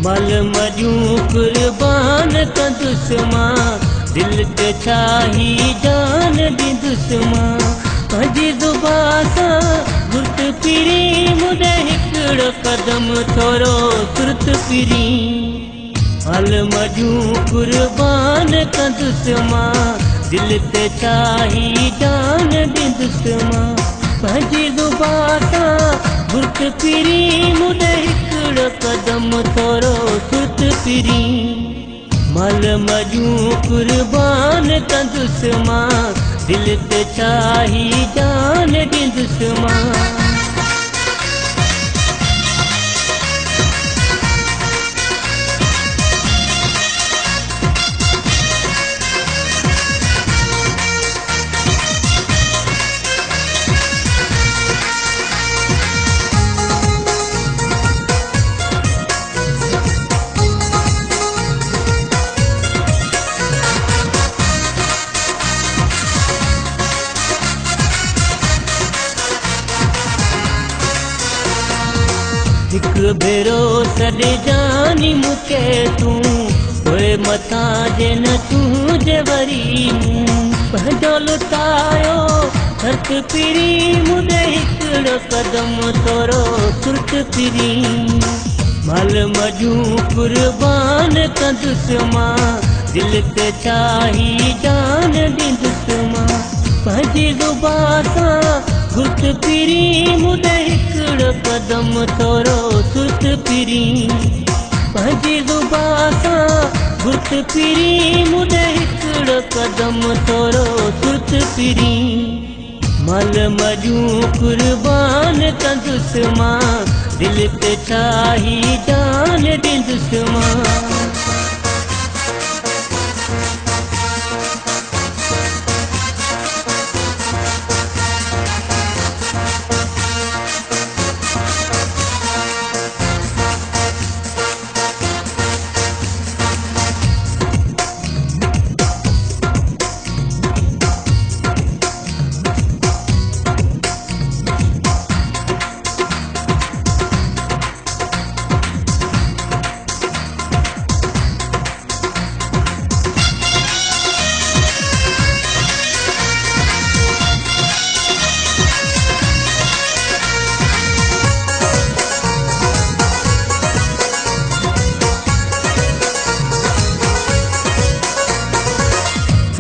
मल मजूं कुर्बान कंदुसि मां, दिल ते छाही जान ॾींदुसि मां। पंहिंजी ज़ुबान सां गुर्त पीरी मुॾे हिकिड़ो क़दम थोरो सुर्त पीरी। मल मजूं कुर्बान कंदुसि मां, दिल ते छाही जान ॾींदुसि मां। पंहिंजी ज़ुबान सां गुर्त पीरी मुॾे हिकिड़ो क़दम थोरो सुर्त पीरी। मल मजूं कुर्बान कंदुसि मां, दिल ते छाही जान ॾींदुसि मां। हिकु भेरो सॾ जानी मूंखे तूं, पोइ मथां जे न तूं जे वरी मूं। पंहिंजो लुटायो हथ पीरी मुॾे हिकिड़ो क़दम थोरो सुर्त पीरी। मल मजूं कुर्बान कंदुसि मां, दिल ते छाही जान ॾींदुसि मां। पंहिंजी ज़ुबान सां गुर्त पीरी मुॾे हिकिड़ो क़दम थोरो सुर्त पीरी। पंहिंजी ज़ुबान सां गुर्त पीरी मुॾे हिकिड़ो क़दम थोरो सुर्त पीरी। मल मजूं कुर्बान कंदुसि मां, दिल ते छाही जान ॾींदुसि मां।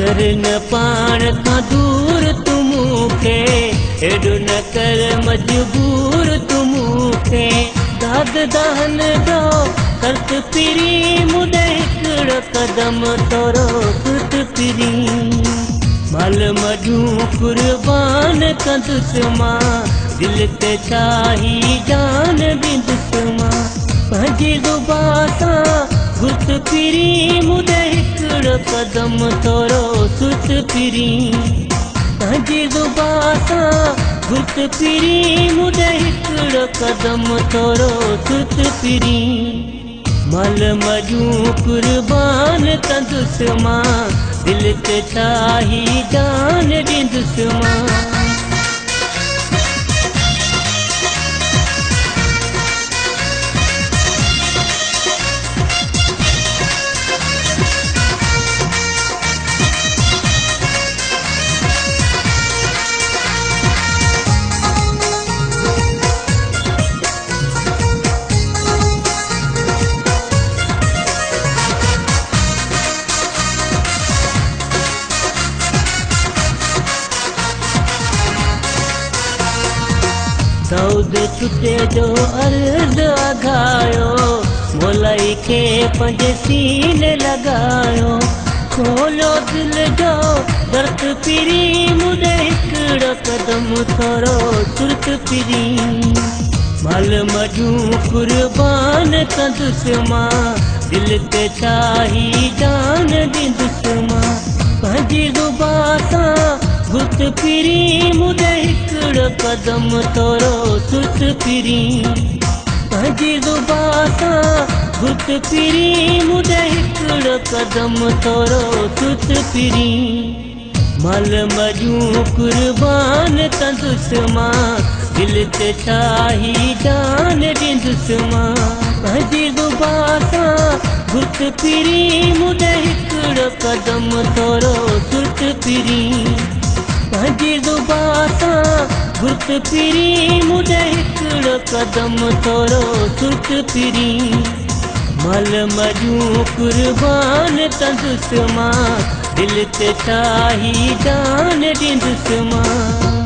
कर न पाण खां दूर तूं मूंखे, हेॾो न कर मजबूर तूं मूंखे। दाग दहन जो कर्त पीरी मुॾे हिकिड़ो क़दम थोरो सुर्त पीरी। मल मजूं कुर्बान कंदुसि मां, दिल ते छाही जान ॾींदुसि मां। पंहिंजी ज़ुबान सां गुर्त पीरी मुॾे हिकिड़ो क़दम थोरो सुर्त पीरी। पंहिंजी ज़ुबान सां गुर्त पीरी मुॾे हिकिड़ो क़दम थोरो सुर्त पीरी। मल मजूं कुर्बान कंदुसि मां, दिल ते छाही जान ॾींदुसि मां। सौद छुटे जो अर्ज़ अघायो, मोलाई खे पंहिंजे सीने लॻायो। खोलियो दिल जो दर्द पीरी मुॾे हिकिड़ो क़दम थोरो सुर्त पीरी। मल मजूं कुर्बान कंदुसि मां, दिल ते छाही जान ॾींदुसि मां। पंहिंजी ज़ुबान सां गुर्त पीरी मुॾे हिकिड़ो क़दम थोरो सुर्त पीरी। पंहिंजी ज़ुबान सां गुर्त पीरी मुॾे हिकिड़ो क़दम थोरो सुर्त पीरी। मल मजू कुर्बान कंदुस मां दिल ते ठाही जान ॾींदुसि मां पंहिंजी दुआ सां घुट फिरी मुॾे हिकिड़ो कदम थोरो सुर्त फिरी पंहिंजी दुआ सां घुट फिरी मुॾे हिकिड़ो कदम थोरो सुर्त फिरी मल मजू कुर्बान कंदुसि मां दिल ते ठाही जान ॾींदुसि मां